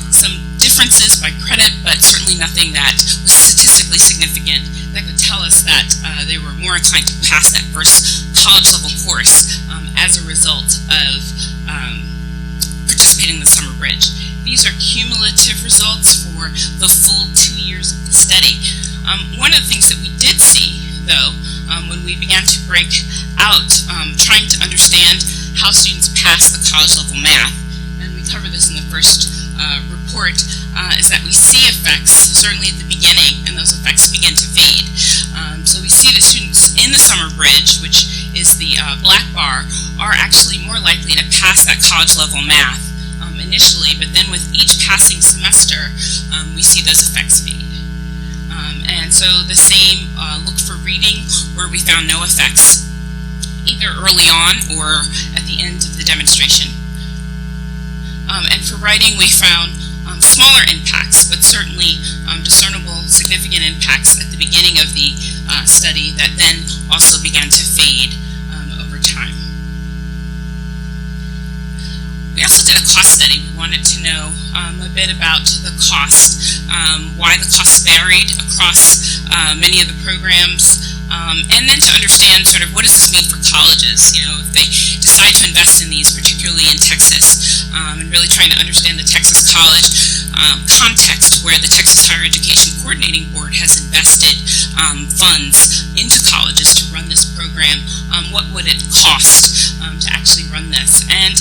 Some differences by credit, but certainly nothing that was statistically significant that could tell us that they were more inclined to pass that first college level course as a result of participating in the summer bridge. These are cumulative results for the full 2 years of the study. One of the things that we did see, though, when we began to break out trying to understand how students pass the college level math, and we cover this in the first report, is that we see effects certainly at the beginning, and those effects begin to fade. So we see the students in the summer bridge, which is the black bar, are actually more likely to pass that college level math initially, but then with each passing semester, we see those effects fade. And so the same look for reading, where we found no effects, either early on or at the end of the demonstration. And for writing, we found smaller impacts, but certainly discernible, significant impacts at the beginning of the study that then also began to fade over time. We also did a cost study. We wanted to know a bit about the cost, why the costs varied across many of the programs, and then to understand sort of what does this mean for colleges. You know, if they decide to invest in these, particularly in Texas, and really trying to understand the Texas college context, where the Texas Higher Education Coordinating Board has invested funds into colleges to run this program. What would it cost to actually run this? And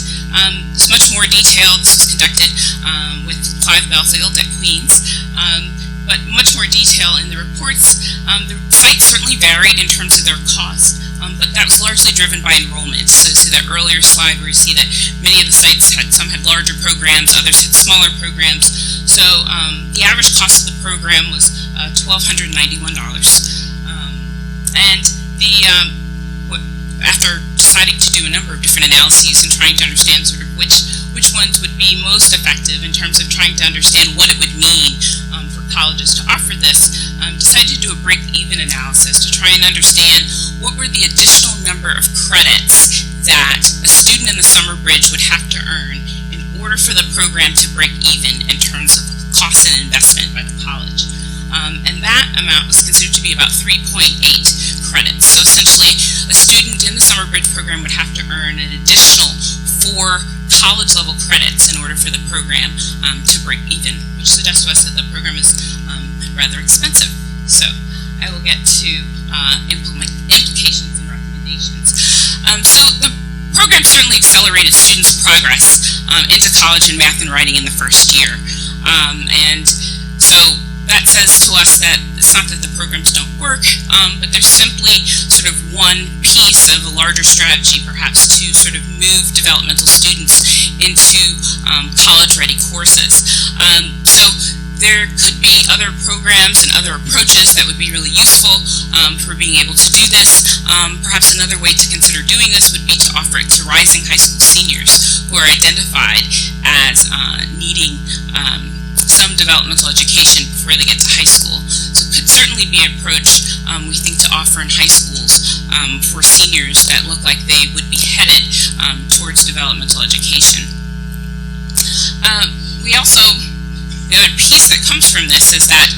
it's much more detailed. This was conducted with Clive Belfield at Queens, but much more detail in the reports. The sites certainly varied in terms of their cost, but that was largely driven by enrollment. So you see that earlier slide where you see that many of the sites some had larger programs, others had smaller programs. So the average cost of the program was $1,291. And after deciding to do a number of different analyses and trying to understand sort of which ones would be most effective in terms of trying to understand what it would mean for colleges to offer this, decided to do a break-even analysis to try and understand what were the additional number of credits that a student in the summer bridge would have to earn in order for the program to break even in terms of cost and investment by the college. And that amount was considered to be about 3.8 credits. So essentially, a student in the summer bridge program would have to earn an additional 4 college-level credits in order for the program to break even, which suggests to us that the program is rather expensive. So I will get to implications and recommendations. So the program certainly accelerated students' progress into college in math and writing in the first year. And so that says to us that it's not that the programs don't work, but there's simply sort of one piece of a larger strategy, perhaps, to sort of move developmental students into college-ready courses. So there could be other programs and other approaches that would be really useful for being able to do this. Perhaps another way to consider doing this would be to offer it to rising high school seniors who are identified as needing some developmental education before they get to high school. So it could certainly be an approach we think to offer in high schools for seniors that look like they would be headed towards developmental education. We also, the other piece that comes from this is that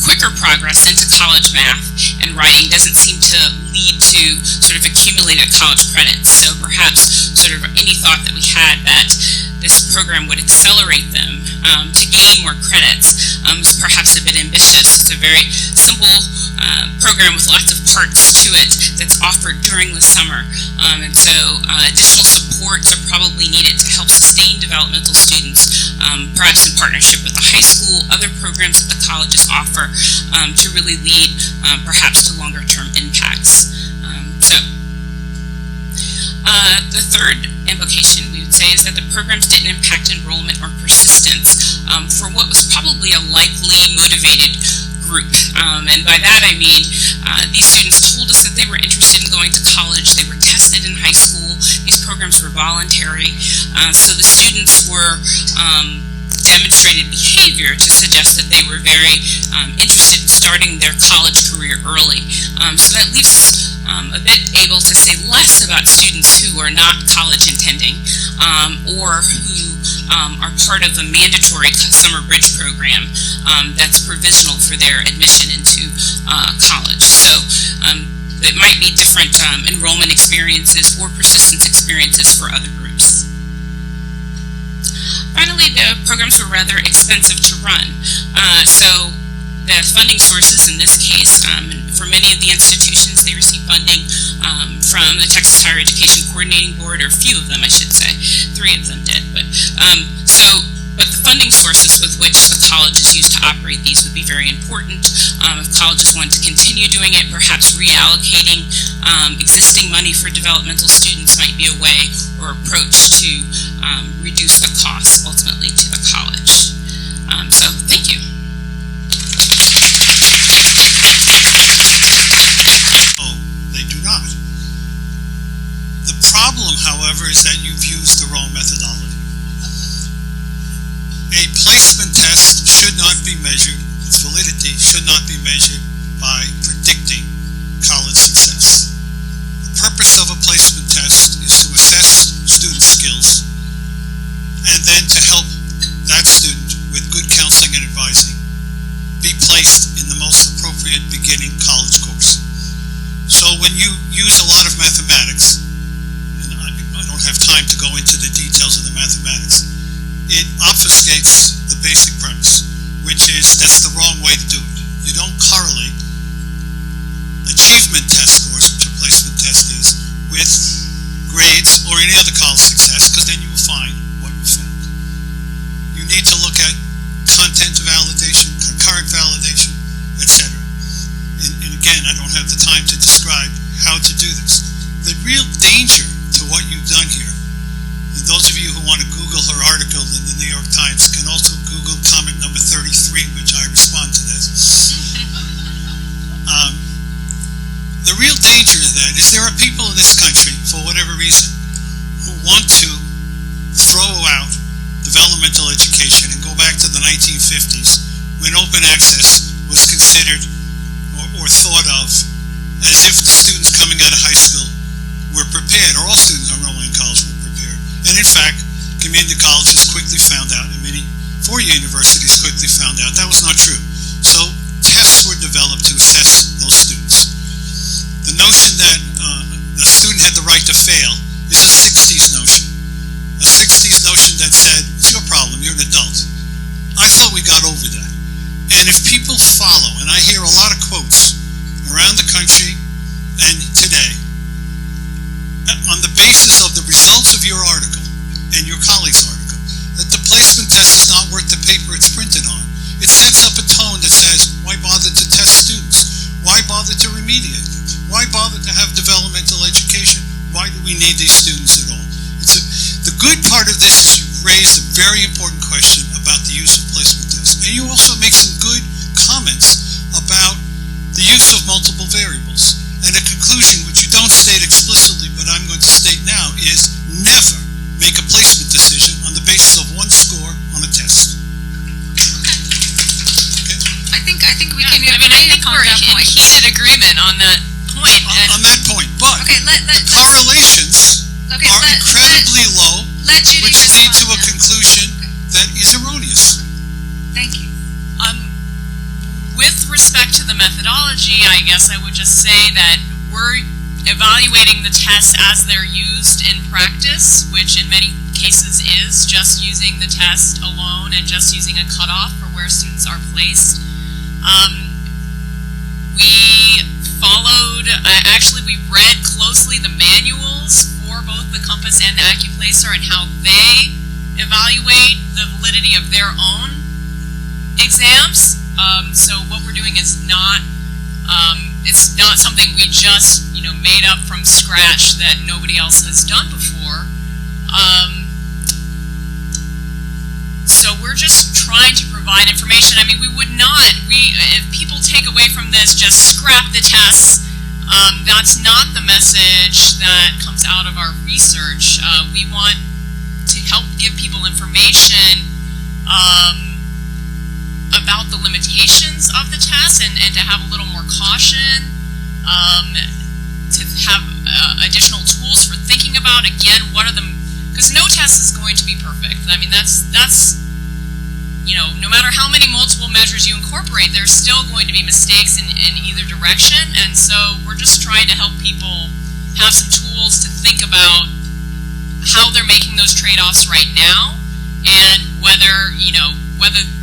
quicker progress into college math and writing doesn't seem to lead to sort of accumulated college credits. So perhaps sort of any thought that we had that this program would accelerate them to gain more credits is perhaps a bit ambitious. It's a very simple program with lots of parts to it that's offered during the summer. And so additional supports are probably needed to help sustain developmental students, perhaps in partnership with the high school, other programs that the colleges offer to really lead perhaps to longer-term impacts. The third implication we would say is that the programs didn't impact enrollment or persistence for what was probably a likely motivated group. And by that I mean these students told us that they were interested in going to college, they were tested in high school, these programs were voluntary, so the students were demonstrated behavior to suggest that they were very interested in starting their college career early. So that leaves us a bit able to say less about students who are not college intending or who are part of a mandatory summer bridge program that's provisional for their admission into college. So it might be different enrollment experiences or persistence experiences for other groups. Finally, the programs were rather expensive to run. So the funding sources in this case, for many of the institutions, they receive funding from the Texas Higher Education Coordinating Board, or a few of them, I should say. 3 of them did. But the funding sources with which the colleges used to operate these would be very important. If colleges want to continue doing it, perhaps reallocating existing money for developmental students might be a way or approach to reduce the costs ultimately to the college. So thank you. Oh, they do not. The problem, however, is that you've used the wrong methodology. A placement test should not be measured, its validity should not be measured by predicting college success. The purpose of a placement test is to assess student skills and then to help that student with good counseling and advising be placed in the most appropriate beginning college course. So when you use a lot of mathematics, and I don't have time to go into the details of the mathematics, it obfuscates the basic premise, which is that's the wrong way to do it. You don't correlate achievement test scores, which a placement test is, with grades or any other college success, because then you will find what you found. You need to look at content validation, concurrent validation, etc. And again, I don't have the time to describe how to do this. The real danger to what you've done here, and those of you who want to Google her article in the New York Times can also Google comment number 33, which I respond to this. The real danger of that is there are people in this country, for whatever reason, who want to throw out developmental education and go back to the 1950s when open access was considered or thought of as if the students coming out of high school were prepared, or all students enrolling in college were prepared. And in fact, community colleges quickly found out, and many four-year universities quickly found out that was not true. So tests were developed to assess those students. The notion that the student had the right to fail is a 60s notion. A 60s notion that said, it's your problem, you're an adult. I thought we got over that. And if people follow, and I hear a lot of quotes around the country and today, on the basis of the results of your article and your colleague's article, that the placement test is not worth the paper it's printed on. It sets up a tone that says, why bother to test students? Why bother to remediate them? Why bother to have developmental education? Why do we need these students at all? The good part of this is you've raised a very important question about the use of placement tests. And you also make some good comments about the use of multiple variables. And a conclusion, which you don't state explicitly, but I'm going to state now, is never make a placement decision on the basis of one score on a test. Okay? I think we can. I think we're in heated agreement on that point. On that point, but Okay, correlations are incredibly low, which lead to a conclusion that is erroneous. Thank you. With respect to the methodology, I guess I would just say that we're evaluating the tests as they're used in practice, which in many cases is just using the test alone and just using a cutoff for where students are placed. We followed, actually we read closely the manuals for both the Compass and the AccuPlacer and how they evaluate the validity of their own exams. So what we're doing is not, it's not something we just, made up from scratch that nobody else has done before. So we're just trying to provide information. I mean, we would not, if people take away from this, just scrap the tests, That's not the message that comes out of our research. We want to help give people information about the limitations of the test and to have a little more caution, to have additional tools for thinking about, again, what are the, because no test is going to be perfect. I mean, that's no matter how many multiple measures you incorporate, there's still going to be mistakes in either direction, and so we're just trying to help people have some tools to think about how they're making those trade-offs right now, and whether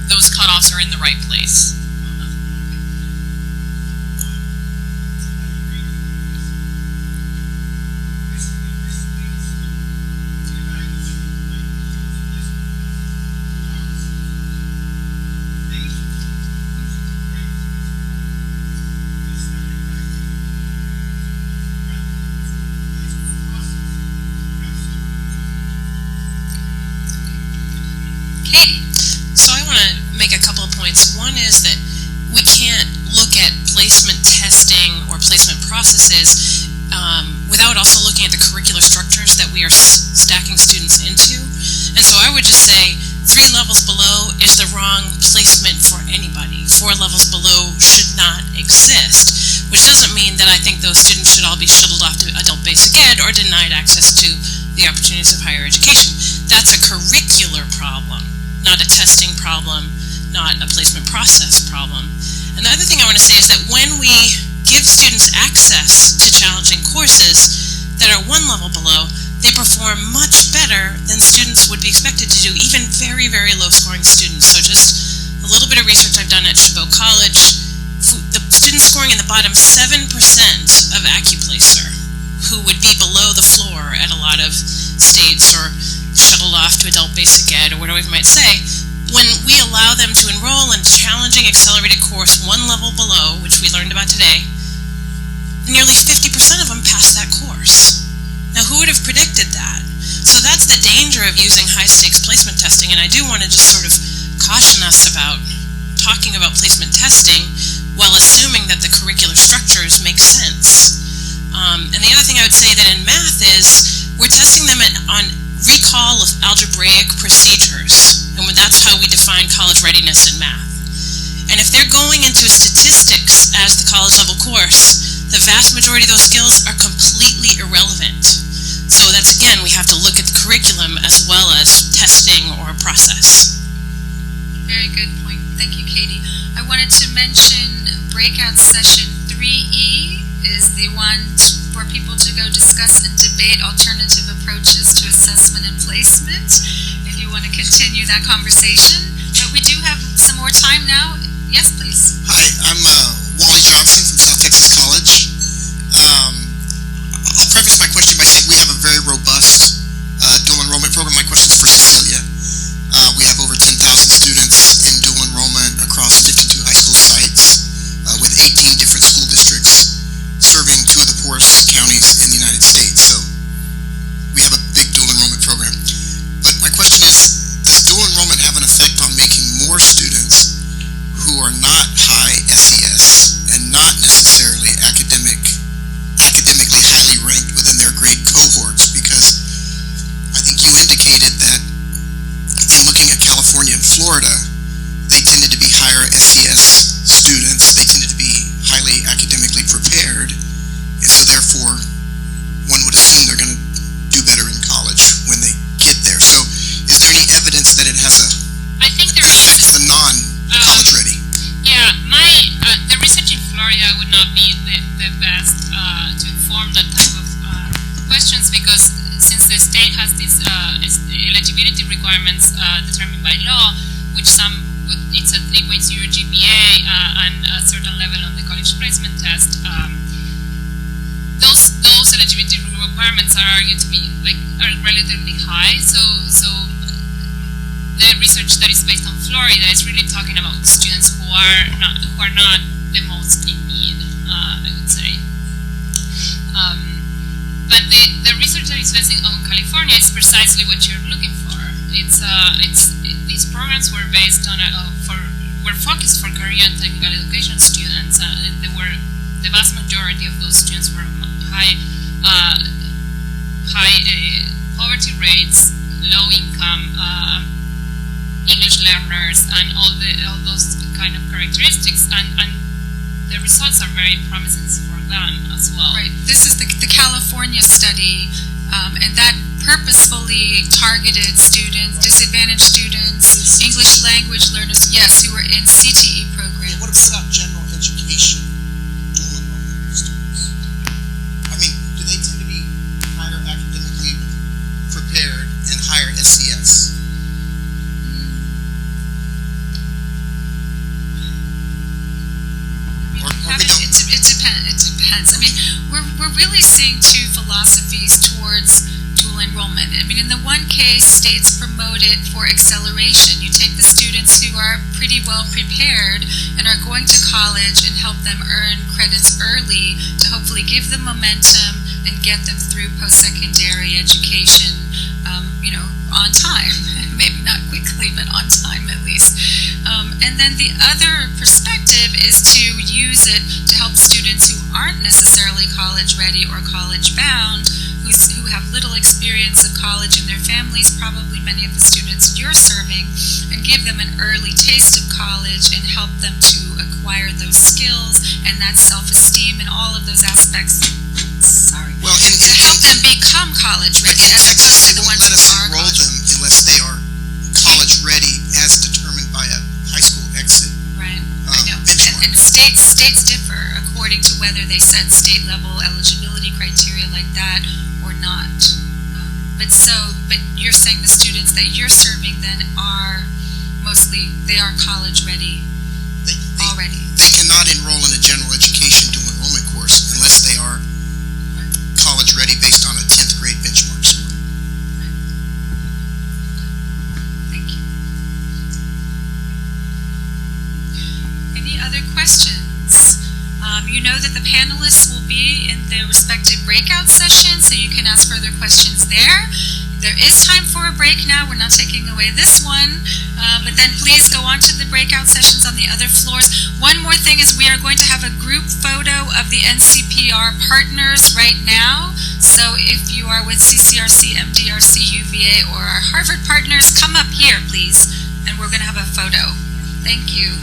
those cutoffs are in the right place. One is that we can't look at placement testing or placement processes without also looking at the curricular structures that we are stacking students into. And so I would just say 3 levels below is the wrong placement for anybody. 4 levels below should not exist, which doesn't mean that I think those students should all be shuttled off to adult basic ed or denied access to the opportunities of higher education. That's a curricular problem, not a testing problem, not a placement process problem. And the other thing I want to say is that when we give students access to challenging courses that are 1 level below, they perform much better than students would be expected to do, even very, very low-scoring students. So just a little bit of research I've done at Chabot College, the students scoring in the bottom 7% of AccuPlacer, who would be below the floor at a lot of states or shuttled off to adult basic ed or whatever we might say, when we allow them to enroll in challenging accelerated course 1 level below, which we learned about today, nearly 50% of them pass that course. Now, who would have predicted that? So that's the danger of using high-stakes placement testing, and I do want to just sort of caution us about talking about placement testing while assuming that the curricular structures make sense. And the other thing I would say that in math is we're testing them on recall of algebraic procedures, and that's how we define college readiness in math. And if they're going into statistics as the college level course, the vast majority of those skills are completely irrelevant. So that's, again, we have to look at the curriculum as well as testing or process. Very good point. Thank you, Katie. I wanted to mention breakout session 3E is the one for people to go discuss and debate alternative approaches to assessment and placement, if you want to continue that conversation. But we do have some more time now. Yes, please. Hi, I'm Wally Johnson from South Texas College. I'll preface my question by saying we have a very robust dual enrollment program. My question is for Cecilia. We have over 10,000 students in dual enrollment across 52 high school sites with 18 different school districts, serving 2 of the poorest counties in the United States. So we have a big dual enrollment program. But my question is, does dual enrollment have an effect on making more students who are not high SES and not necessarily academically highly ranked within their grade cohorts? Because I think you indicated that in looking at California and Florida, they tended to be higher SES students, they tended to be highly academically prepared, and so therefore one would assume they're going to do better in college when they get there. So is there any evidence that it has a effect for the non-college ready? Yeah, the research in Florida would not be the best to inform that type of questions, because since the state has these eligibility requirements determined by law, which it's a 3.0 GPA and a certain level on the college placement test, those eligibility requirements are argued to be are relatively high. So the research that is based on Florida is really talking about students who are not the most in need, I would say. But the research that is based on California is precisely what you're looking for. These programs were based on were focused for career and technical education students. the vast majority of those students were high poverty rates, low income, English learners, and all those kind of characteristics, and the results are very promising for them as well. Right. This is the California study, and that purposefully targeted students, disadvantaged students, English language learners, yes, who were in CTE programs. What about general education dual enrollment students? I mean, do they tend to be higher academically prepared and higher SES? It depends. I mean, we're really seeing two philosophies towards dual enrollment. I mean, in the one case, states promote it for acceleration. You take the students who are pretty well prepared and are going to college and help them earn credits early to hopefully give them momentum and get them through post-secondary education, on time. Maybe not quickly, but on time at least. And then the other perspective is to use it to help students who aren't necessarily college ready or college bound, who have little experience of college in their families, probably many of the students you're serving, and give them an early taste of college and help them to acquire those skills and that self-esteem and all of those aspects. Well, to help them become college ready, as opposed to the ones who are enroll college them unless they are college ready as determined by a high school exit. Right. I know. Benchmark. And states differ according to whether they set state level eligibility criteria like that or not. But you're saying the students that you're serving then are mostly, they are college ready already. They cannot enroll in a general education dual enrollment course unless they are college ready based on a 10th grade benchmark score. Right. Thank you. Any other questions? You know that the panelists will be in their respective breakout sessions, so you can ask further questions there. There is time for a break now. We're not taking away this one, but then please go on to the breakout sessions on the other floors. One more thing is we are going to have a group photo of the NCPR partners right now. So if you are with CCRC, MDRC, UVA, or our Harvard partners, come up here, please, and we're going to have a photo. Thank you.